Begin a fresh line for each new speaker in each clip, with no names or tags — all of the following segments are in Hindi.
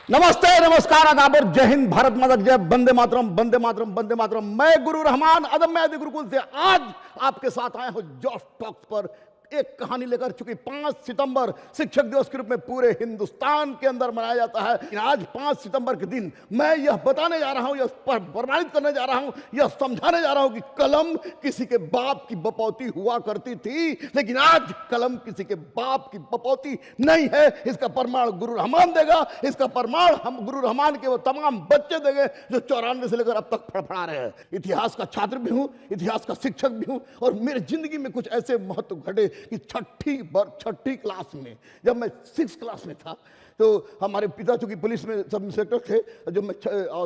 नमस्ते, नमस्कार, आदाब और जय हिंद, भारत माता की जय, वंदे मातरम, वंदे मातरम, वंदे मातरम। मैं गुरु रहमान अदम्य आदि गुरुकुल से आज आपके साथ आया हूं जोश टॉक्स पर एक कहानी लेकर। चूंकि 5 सितंबर शिक्षक दिवस के रूप में पूरे हिंदुस्तान के अंदर मनाया जाता है, लेकिन आज 5 सितंबर के दिन मैं यह बताने जा रहा हूं, यह प्रमाणित करने जा रहा हूं, यह समझाने जा रहा हूं कि कलम किसी के बाप की बपौती हुआ करती थी, लेकिन आज कलम किसी के बाप की बपौती नहीं है। इसका प्रमाण गुरु रहमान देगा। इसका प्रमाण हम गुरु रहमान के वो तमाम बच्चे देंगे जो 94 से लेकर अब तक फड़फड़ा रहे हैं। इतिहास का छात्र भी हूं, इतिहास का शिक्षक भी हूं, और मेरी जिंदगी में कुछ ऐसे महत्व घटे कि छठी क्लास में, जब मैं 6 क्लास में था, तो हमारे पिता चूंकि पुलिस में सब इंस्पेक्टर थे, जब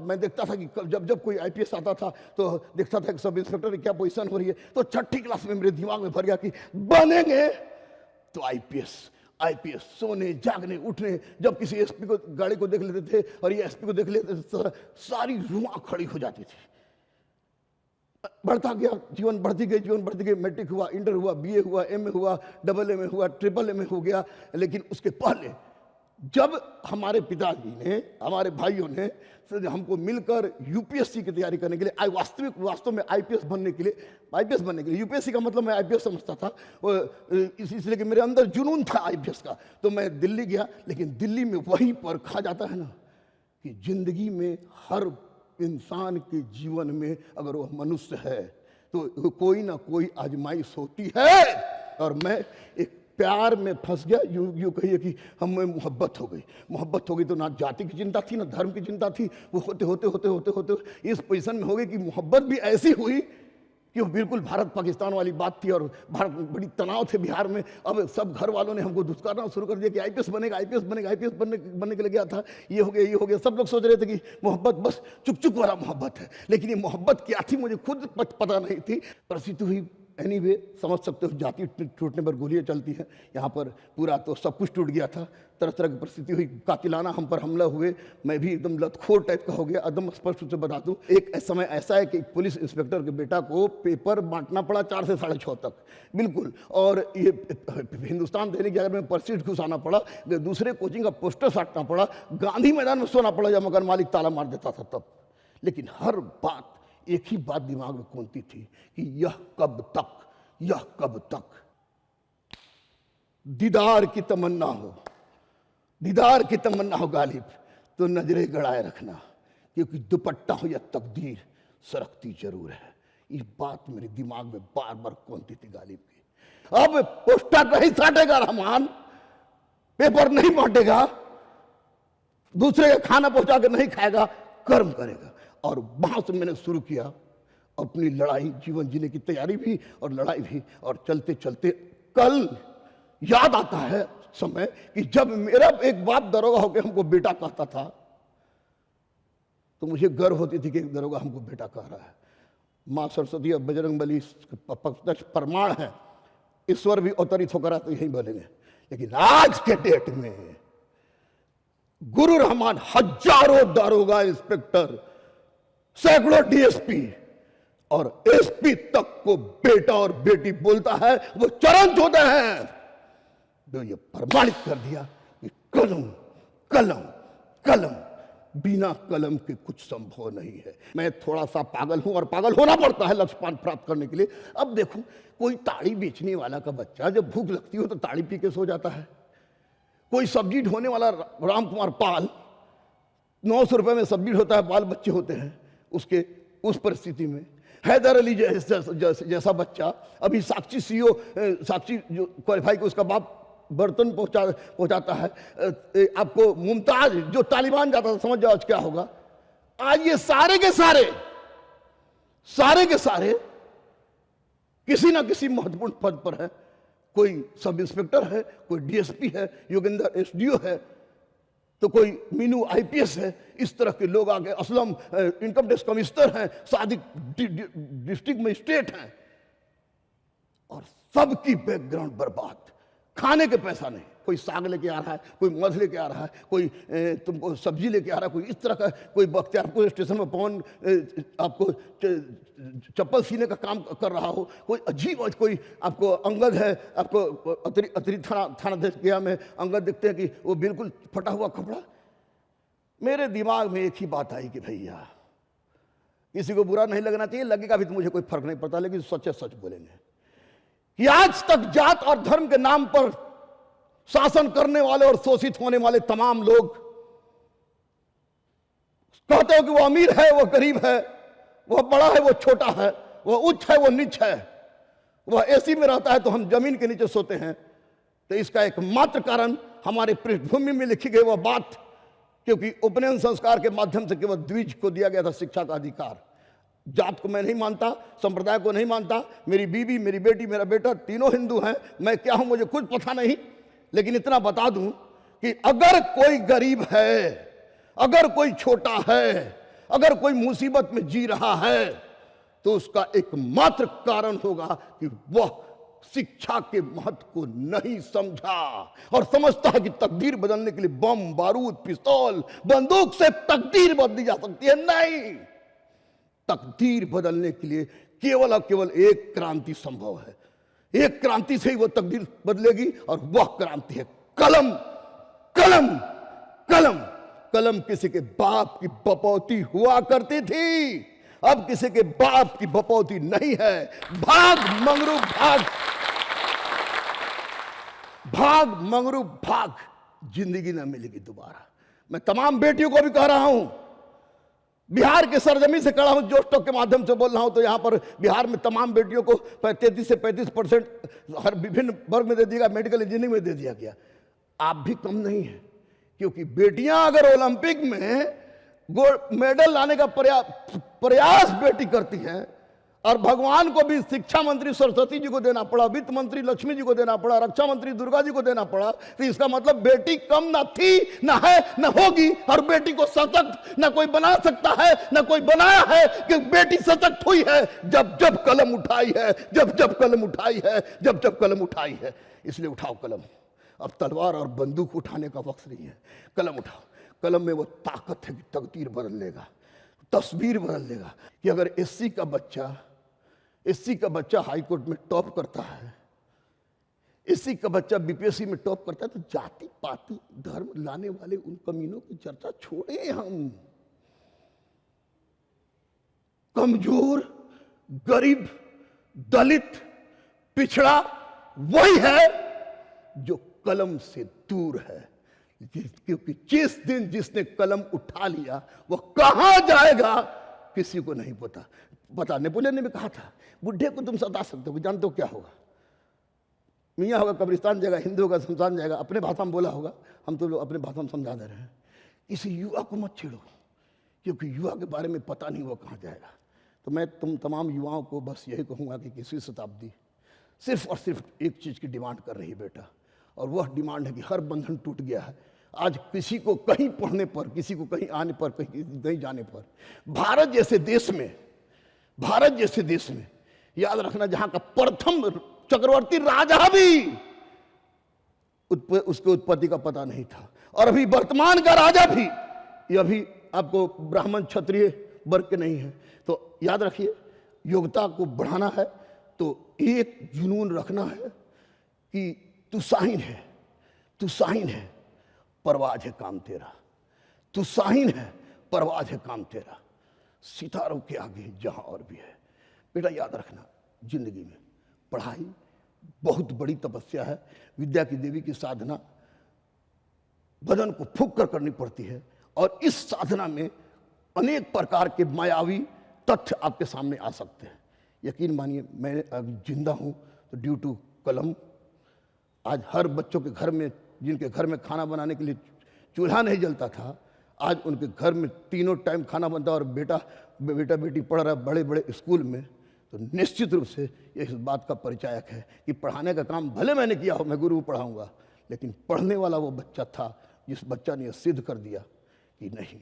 मैं देखता था कि जब कोई आईपीएस आता था तो देखता था कि सब इंस्पेक्टर की क्या पोजीशन हो रही है, तो छठी क्लास में मेरे दिमाग में भर गया कि बनेंगे तो आईपीएस। सोने जागने उठने, जब किसी एसपी को गाड़ी को देख लेते थे और ये एसपी को देख लेते थे तो सारी रुआ खड़ी हो जाती थी। बढ़ता गया, जीवन बढ़ती गई, मैट्रिक हुआ, इंटर हुआ, बीए हुआ, एमए हुआ, डबल एमए हुआ, ट्रिपल एमए हो गया। लेकिन उसके पहले जब हमारे पिताजी ने, हमारे भाइयों ने हमको मिलकर यूपीएससी की तैयारी करने के लिए, वास्तव में आईपीएस बनने के लिए, यूपीएससी का मतलब मैं आईपीएस समझता था, इसलिए कि मेरे अंदर जुनून था आईपीएस का, तो मैं दिल्ली गया। लेकिन दिल्ली में वहीं पर खा जाता है ना कि जिंदगी में हर इंसान के जीवन में अगर वह मनुष्य है तो कोई ना कोई आजमाइश होती है, और मैं एक प्यार में फंस गया। यूं कहिए कि हमें मोहब्बत हो गई तो ना जाति की चिंता थी, ना धर्म की चिंता थी। वो होते इस पोजीशन में हो गई कि मोहब्बत भी ऐसी हुई कि वो बिल्कुल भारत पाकिस्तान वाली बात थी, और भारत में बड़ी तनाव थे बिहार में। अब सब घर वालों ने हमको धुतकारना शुरू कर दिया कि आईपीएस बनेगा, आईपीएस बनने के लिए गया था, ये हो गया। सब लोग सोच रहे थे कि मोहब्बत बस चुक वाला मोहब्बत है, लेकिन ये मोहब्बत क्या थी मुझे खुद पता नहीं थी। परिस्थिति हुई एनीवे, समझ सकते हो, जाति टूटने पर गोलियां चलती हैं। यहाँ पर पूरा तो सब कुछ टूट गया था, तरह तरह की परिस्थिति हुई, कातिलाना हम पर हमला हुए। मैं भी एकदम लतखोर टाइप का हो गया। एकदम स्पष्ट रूप से बता दूं, एक समय ऐसा है कि पुलिस इंस्पेक्टर के बेटा को पेपर बांटना पड़ा 4 से 6:30 तक, बिल्कुल। और ये हिंदुस्तान दैनिक जागरण में पर्सिट घुसाना पड़ा, दूसरे कोचिंग का पोस्टर साटना पड़ा, गांधी मैदान में सोना पड़ा जब मकान मालिक ताला मार देता था तब। लेकिन हर बात, एक ही बात दिमाग में कौनती थी कि यह कब तक दीदार की तमन्ना हो गालिब, तो नजरें गड़ाए रखना, क्योंकि दुपट्टा हो या तकदीर सरकती जरूर है। ये बात मेरे दिमाग में बार बार कौनती थी गालिब की। अब पोस्टर नहीं साटेगा रहमान, पेपर नहीं बांटेगा, दूसरे का खाना पहुंचा के नहीं खाएगा, कर्म करेगा। और वहां से मैंने शुरू किया अपनी लड़ाई, जीवन जीने की तैयारी भी और लड़ाई भी। और चलते चलते कल याद आता है समय कि जब मेरा एक बाप दरोगा होकर हमको बेटा कहता था, तो मुझे गर्व होती थी कि एक दरोगा हमको बेटा कह रहा है। मां सरस्वती और बजरंग बली प्रमाण है, ईश्वर भी अवतरित होकर आते यही बोलेंगे। लेकिन आज के डेट में गुरु रहमान हजारों दरोगा, इंस्पेक्टर, सैकड़ों डीएसपी और एसपी तक को बेटा और बेटी बोलता है, वो चरण होते हैं। तो ये प्रमाणित कर दिया कि कलम बिना कलम के कुछ संभव नहीं है। मैं थोड़ा सा पागल हूं, और पागल होना पड़ता है लक्ष्य प्राप्त करने के लिए। अब देखो, कोई ताड़ी बेचने वाला का बच्चा जब भूख लगती हो तो ताड़ी पी के सो जाता है। कोई सब्जी ढोने वाला राम कुमार पाल, 900 रुपए में सब्जी ढोता है, बाल बच्चे होते हैं उसके। उस परिस्थिति में हैदर अली जैसा बच्चा, अभी साक्षी सीईओ, साक्षी जो क्वालिफाई को उसका बाप बर्तन पहुंचाता है आपको, मुमताज जो तालिबान जाता था, समझ जाओ आज क्या होगा। आज ये सारे के सारे किसी ना किसी महत्वपूर्ण पद पर है। कोई सब इंस्पेक्टर है, कोई डीएसपी है, योगेंद्र एसडीओ है, तो कोई मीनू आईपीएस है। इस तरह के लोग आगे, असलम इनकम टैक्स कमिश्नर हैं, सादिक डिस्ट्रिक्ट मजिस्ट्रेट हैं, और सबकी बैकग्राउंड बर्बाद। खाने के पैसा नहीं, कोई साग लेके आ रहा है, कोई मध लेके आ रहा है, कोई तुमको सब्जी लेके आ रहा है, कोई इस तरह का, कोई बख्तियारपुर स्टेशन में पवन आपको चप्पल सीने का काम कर रहा हो, कोई अजीब, कोई आपको अंगद है, आपको अतिरिक्त थानाध्यक्ष गया में अंगद देखते हैं कि वो बिल्कुल फटा हुआ कपड़ा। मेरे दिमाग में एक ही बात आई कि भैया किसी को बुरा नहीं लगना चाहिए, लगेगा भी तो मुझे कोई फर्क नहीं पड़ता, लेकिन सच सच बोलेंगे कि आज तक जात और धर्म के नाम पर शासन करने वाले और शोषित होने वाले तमाम लोग कहते हो कि वो अमीर है, वो गरीब है, वह बड़ा है, वो छोटा है, वह उच्च है, वो नीच है, वह एसी में रहता है तो हम जमीन के नीचे सोते हैं। तो इसका एकमात्र कारण हमारे पृष्ठभूमि में लिखी गई वह बात, क्योंकि उपनयन संस्कार के माध्यम से केवल द्विज को दिया गया था शिक्षा का अधिकार। जात को मैं नहीं मानता, संप्रदाय को नहीं मानता, मेरी बीवी, मेरी बेटी, मेरा बेटा तीनों हिंदू हैं, मैं क्या हूं मुझे कुछ पता नहीं, लेकिन इतना बता दूं कि अगर कोई गरीब है, अगर कोई छोटा है, अगर कोई मुसीबत में जी रहा है, तो उसका एकमात्र कारण होगा कि वह शिक्षा के महत्व को नहीं समझा और समझता है कि तकदीर बदलने के लिए बम, बारूद, पिस्तौल, बंदूक से तकदीर बदली जा सकती है। नहीं, तकदीर बदलने के लिए केवल और केवल एक क्रांति संभव है। एक क्रांति से ही वह तकदीर बदलेगी और वह क्रांति है कलम। कलम, कलम, कलम किसी के बाप की बपौती हुआ करती थी, अब किसी के बाप की बपौती नहीं है। भाग मंगरू भाग, भाग मंगरू भाग, जिंदगी ना मिलेगी दोबारा। मैं तमाम बेटियों को भी कह रहा हूं, बिहार के सरजमी से खड़ा हूं, जोश टॉक के माध्यम से बोल रहा हूं, तो यहां पर बिहार में तमाम बेटियों को 33 से 35% हर विभिन्न वर्ग में दे दिया, मेडिकल इंजीनियरिंग में दे दिया गया। आप भी कम नहीं है, क्योंकि बेटियां अगर ओलंपिक में गोल्ड मेडल लाने का प्रयास बेटी करती हैं, और भगवान को भी शिक्षा मंत्री सरस्वती जी को देना पड़ा, वित्त मंत्री लक्ष्मी जी को देना पड़ा, रक्षा मंत्री दुर्गा जी को देना पड़ा, तो इसका मतलब बेटी कम ना थी, ना है, ना होगी। और बेटी को सशक्त ना कोई बना सकता है, ना कोई बनाया है, कि बेटी सशक्त हुई है जब जब कलम उठाई है, जब जब कलम उठाई है, जब जब कलम उठाई है। इसलिए उठाओ कलम। अब तलवार और बंदूक उठाने का वक्त नहीं है, कलम उठाओ। कलम में वो ताकत है कि तकदीर बदल लेगा, तस्वीर बदल देगा। कि अगर एससी का बच्चा हाई कोर्ट में टॉप करता है, एससी का बच्चा बीपीएससी में टॉप करता है, तो जाति पाति धर्म लाने वाले उन कमीनों की चर्चा छोड़े हम। कमजोर, गरीब, दलित, पिछड़ा वही है जो कलम से दूर है। क्योंकि जिस दिन जिसने कलम उठा लिया वह कहां जाएगा किसी को नहीं पता। नेपोलियन ने भी कहा था, बुढ़े को तुम सता सकते हो, जानते हो क्या होगा? मियाँ होगा कब्रिस्तान जाएगा, हिंदू होगा शमशान जाएगा। अपने भाषा में बोला होगा, हम तो लोग अपने भाषा में समझा दे रहे हैं। किसी युवा को मत छेड़ो, क्योंकि युवा के बारे में पता नहीं वो कहाँ जाएगा। तो मैं तुम तमाम युवाओं को बस यही कहूँगा कि 21वीं शताब्दी सिर्फ और सिर्फ एक चीज़ की डिमांड कर रही है बेटा, और वह डिमांड है कि हर बंधन टूट गया है। आज किसी को कहीं पढ़ने पर, किसी को कहीं आने पर, कहीं जाने पर, भारत जैसे देश में याद रखना, जहां का प्रथम चक्रवर्ती राजा भी उसके उत्पत्ति का पता नहीं था, और अभी वर्तमान का राजा भी ये अभी आपको ब्राह्मण क्षत्रिय वर्ग के नहीं है। तो याद रखिए, योग्यता को बढ़ाना है तो एक जुनून रखना है कि तू शाहीन है, परवाज है काम तेरा। तू शाहीन है, परवाज है काम तेरा, सितारों के आगे जहां और भी है। बेटा याद रखना, जिंदगी में पढ़ाई बहुत बड़ी तपस्या है। विद्या की देवी की साधना बदन को फूंक कर करनी पड़ती है, और इस साधना में अनेक प्रकार के मायावी तथ्य आपके सामने आ सकते हैं। यकीन मानिए, मैं अभी जिंदा हूं तो ड्यू टू कलम। आज हर बच्चों के घर में, जिनके घर में खाना बनाने के लिए चूल्हा नहीं जलता था, आज उनके घर में तीनों टाइम खाना बनता है, और बेटा बेटी पढ़ रहा है बड़े बड़े स्कूल में। तो निश्चित रूप से ये इस बात का परिचायक है कि पढ़ाने का काम भले मैंने किया हो, मैं गुरु पढ़ाऊंगा, लेकिन पढ़ने वाला वो बच्चा था जिस बच्चा ने सिद्ध कर दिया कि नहीं,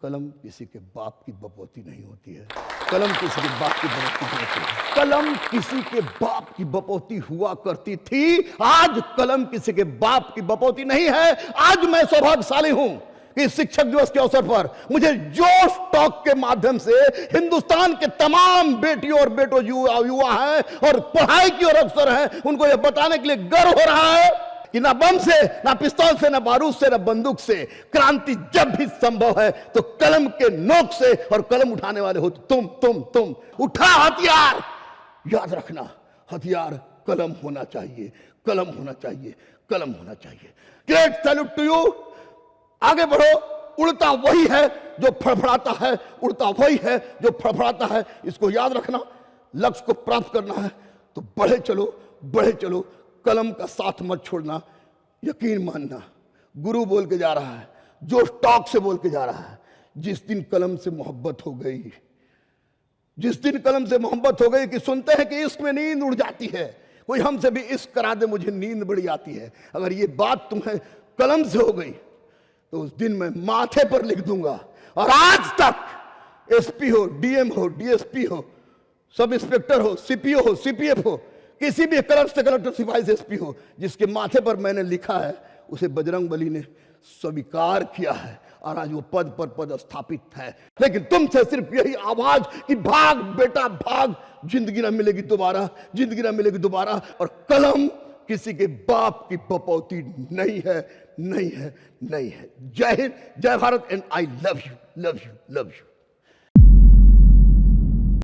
कलम किसी के बाप की बपौती नहीं होती है। कलम किसी के बाप की बपौती नहीं होती है। कलम किसी के बाप की बपौती हुआ करती थी, आज कलम किसी के बाप की बपौती नहीं है। आज मैं सौभाग्यशाली हूं कि शिक्षक दिवस के अवसर पर मुझे जोश टॉक के माध्यम से हिंदुस्तान के तमाम बेटियों और बेटों युवा हैं और पढ़ाई की ओर अग्रसर हैं, उनको यह बताने के लिए गर्व हो रहा है कि ना बम से, ना पिस्तौल से, ना बारूद से, ना बंदूक से, क्रांति जब भी संभव है तो कलम के नोक से, और कलम उठाने वाले हो तो तुम उठा हथियार। याद रखना, हथियार कलम होना चाहिए, कलम होना चाहिए, कलम होना चाहिए। Great salute to you. आगे बढ़ो। उड़ता वही है जो फड़फड़ाता है, उड़ता वही है जो फड़फड़ाता है। इसको याद रखना। लक्ष्य को प्राप्त करना है तो बढ़े चलो, बढ़े चलो, कलम का साथ मत छोड़ना। यकीन मानना, गुरु बोल के जा रहा है, जो टॉक से बोल के जा रहा है, जिस दिन कलम से मोहब्बत हो गई, जिस दिन कलम से मोहब्बत हो गई कि सुनते हैं कि इश्क में नींद उड़ जाती है, कोई हमसे भी इश्क करा दे, मुझे नींद बड़ी आती है। अगर ये बात तुम्हें कलम से हो गई तो उस दिन मैं माथे पर लिख दूंगा। और आज तक एसपी हो, डीएम हो, डीएसपी हो, सब इंस्पेक्टर हो, सीपीओ हो, सीपीएफ हो, किसी भी कलर से कलेक्टर, सिपाही से एसपी हो, जिसके माथे पर मैंने लिखा है उसे बजरंग बली ने स्वीकार किया है और आज वो पद पर पद स्थापित है। लेकिन तुमसे सिर्फ यही आवाज कि भाग बेटा भाग, जिंदगी ना मिलेगी दोबारा, जिंदगी ना मिलेगी दोबारा। और कलम किसी के बाप की बपौती नहीं है, नहीं है, नहीं है। जय हिंद, जय Bharat, and I love you, love you, love you.